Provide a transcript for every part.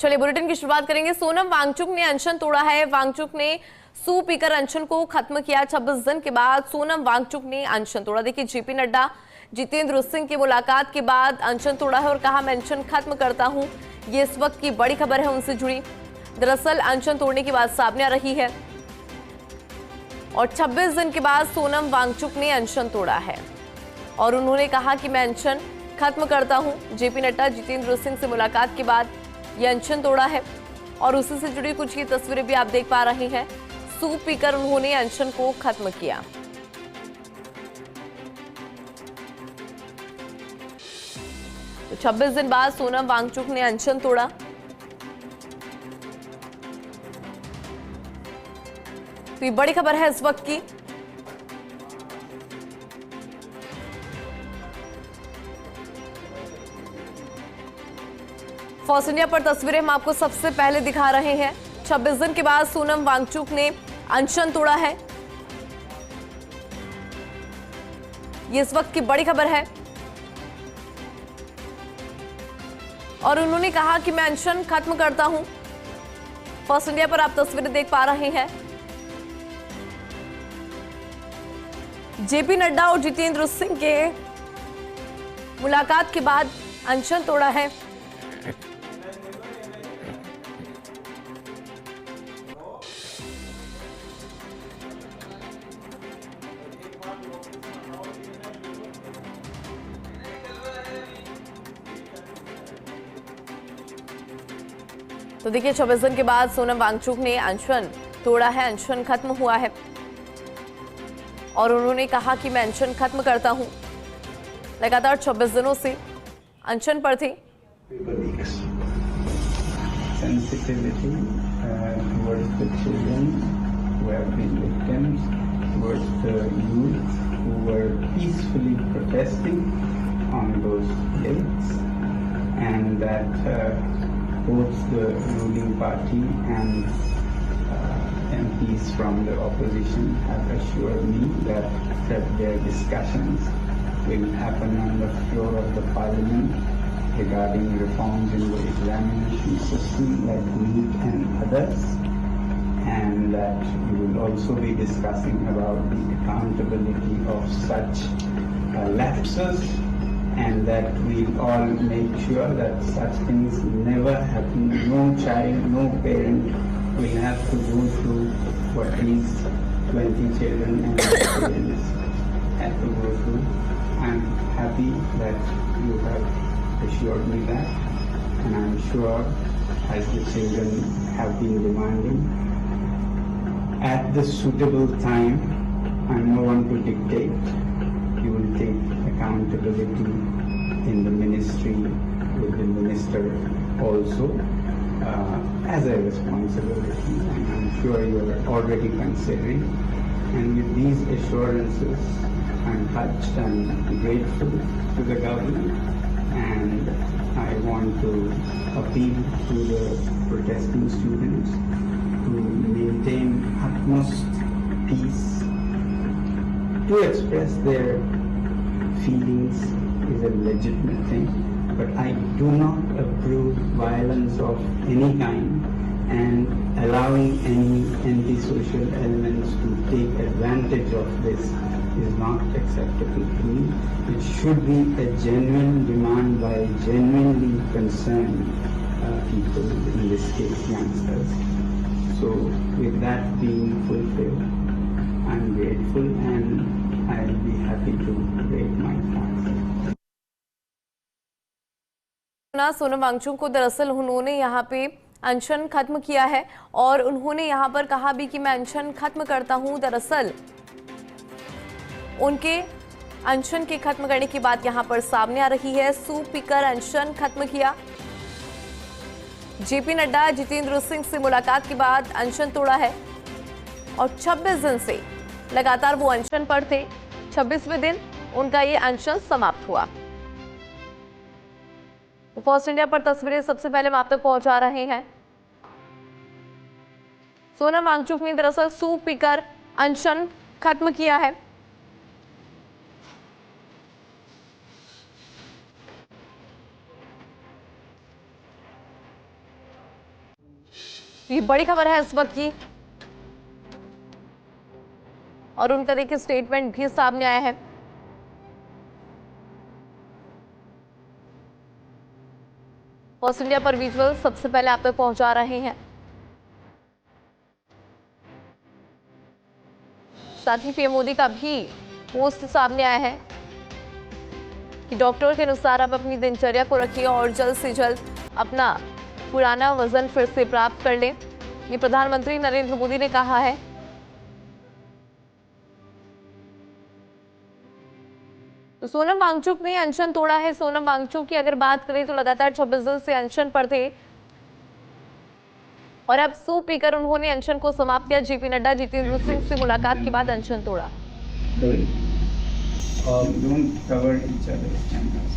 चलिए बुलेटिन की शुरुआत करेंगे। सोनम वांगचुक ने अनशन तोड़ा है। वांगचुक ने सूप पीकर अनशन को खत्म किया। 26 दिन के बाद सोनम वांगचुक ने अनशन तोड़ा। देखिए, जेपी नड्डा जितेंद्र सिंह की मुलाकात के बाद अनशन तोड़ा है और कहा मैं अनशन खत्म करता हूं। ये इस वक्त की बड़ी खबर है उनसे जुड़ी। दरअसल अनशन तोड़ने की बात सामने आ रही है और 26 दिन के बाद सोनम वांगचुक ने अनशन तोड़ा है और उन्होंने कहा कि मैं अनशन खत्म करता हूं। जेपी नड्डा जितेंद्र सिंह से मुलाकात के बाद यह अनशन तोड़ा है और उसी से जुड़ी कुछ ये तस्वीरें भी आप देख पा रहे हैं। सूप पीकर उन्होंने अनशन को खत्म किया। तो 26 दिन बाद सोनम वांगचुक ने अनशन तोड़ा। तो ये बड़ी खबर है इस वक्त की। फॉर्स इंडिया पर तस्वीरें हम आपको सबसे पहले दिखा रहे हैं। 26 दिन के बाद सोनम वांगचुक ने अनशन तोड़ा है। ये इस वक्त की बड़ी खबर है और उन्होंने कहा कि मैं अनशन खत्म करता हूं। फॉर्स इंडिया पर आप तस्वीरें देख पा रहे हैं। जेपी नड्डा और जितेंद्र सिंह के मुलाकात के बाद अनशन तोड़ा है। तो देखिए, 26 दिन के बाद सोनम वांगचुक ने अनशन तोड़ा है, अनशन खत्म हुआ है और उन्होंने कहा कि मैं अनशन खत्म करता हूं। लगातार 26 दिनों से अनशन पर थे। Both the ruling party and MPs from the opposition have assured me that their discussions will happen on the floor of the parliament regarding reforms in the examination system like NEET and others, and that we will also be discussing about the accountability of such lapses, and that we all make sure that such things never happen. No child, no parent will have to go through what these 20 children and their parents had to go through. I'm happy that you have assured me that, and I'm sure, as the children have been demanding, at the suitable time, I'm no one to dictate, you will take accountability in the ministry with the minister also as a responsibility, and I'm sure you are already considering. And with these assurances, I'm touched and grateful to the government, and I want to appeal to the protesting students to maintain utmost peace. To express their feelings is a legitimate thing, but I do not approve violence of any kind, and allowing any antisocial elements to take advantage of this is not acceptable to me. It should be a genuine demand by genuinely concerned people, in this case youngsters. So with that being fulfilled, I'm grateful and I'll be happy to break my fast. Sonam Wangchuck को दरअसल उन्होंने यहाँ पे अनशन खत्म किया है और उन्होंने यहाँ पर कहा भी कि मैं अनशन खत्म करता हूँ। दरअसल उनके अनशन के खत्म करने की बात यहाँ पर सामने आ रही है। सूप पीकर अनशन खत्म किया। जेपी नड्डा जितेंद्र सिंह से मुलाकात के बाद अनशन तोड़ा है और 26 दिन से लगातार वो अनशन पर थे। 26वें दिन उनका ये अनशन समाप्त हुआ। फॉर्स इंडिया पर तस्वीरें सबसे पहले हम आप तक पहुंचा रहे हैं। सोनम वांगचुक ने दरअसल सूप पीकर अनशन खत्म किया है। ये बड़ी खबर है इस वक्त की, और उनका देखिए स्टेटमेंट भी सामने आया है। फर्स्ट इंडिया पर विजुअल सबसे पहले आप तक पहुंचा रहे हैं। साथ ही पीएम मोदी का भी पोस्ट सामने आया है कि डॉक्टर के अनुसार आप अपनी दिनचर्या को रखिए और जल्द से जल्द अपना पुराना वजन फिर से प्राप्त कर लें। ये प्रधानमंत्री नरेंद्र मोदी ने कहा है। तो सोनम वांगचुक ने अनशन तोड़ा है। सोनम वांगचुक की अगर बात करें तो लगातार 26 दिन से अनशन पर थे और अब सूप पीकर उन्होंने अनशन को समाप्त किया। जेपी नड्डा जितेंद्र सिंह से मुलाकात के बाद अनशन तोड़ा। Don't cover each other's cameras.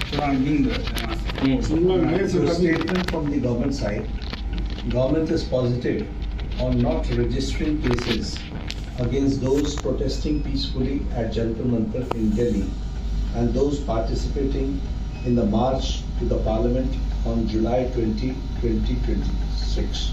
So I'm being Here's a statement from the government side. Government is positive on not registering cases against those protesting peacefully at Jantar Mantar in Delhi and those participating in the march to the Parliament on July 20, 2026.